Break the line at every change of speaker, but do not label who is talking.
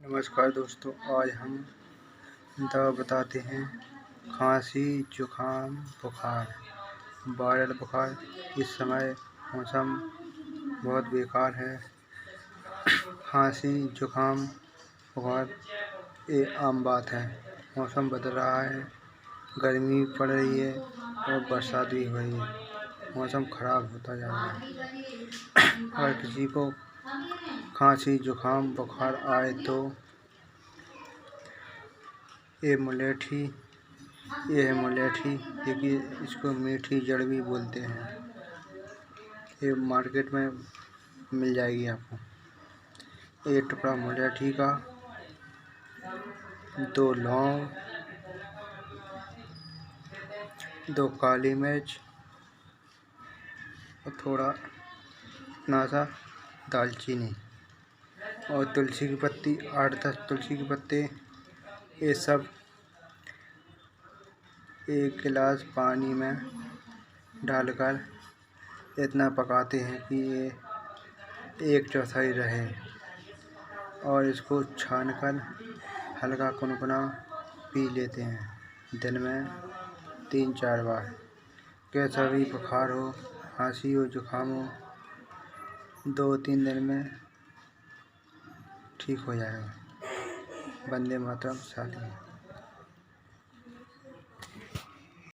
नमस्कार दोस्तों, आज हम दवा बताते हैं। खांसी, जुकाम, बुखार, वायरल बुखार। इस समय मौसम बहुत बेकार है। खांसी, जुकाम, बुखार ये आम बात है। मौसम बदल रहा है, गर्मी पड़ रही है और बरसात भी हो रही है। मौसम खराब होता जा रहा है। अगर किसी को खांसी, जुकाम, बुखार आए तो ये है मुलेठी, देखिए इसको मीठी जड़ भी बोलते हैं। ये मार्केट में मिल जाएगी आपको। एक टुकड़ा मुलेठी का, 2 लौंग, 2 काली मिर्च और थोड़ा सा दालचीनी और तुलसी की पत्ती, 8-10 तुलसी के पत्ते। ये सब 1 गिलास पानी में डालकर इतना पकाते हैं कि ये 1/4 रहे और इसको छानकर हल्का कुनकुना पी लेते हैं दिन में 3-4 बार। कैसा भी बुखार हो, खांसी हो, जुकाम हो, 2-3 दिन में ठीक हो जाएगा। वंदे मातरम। साथ में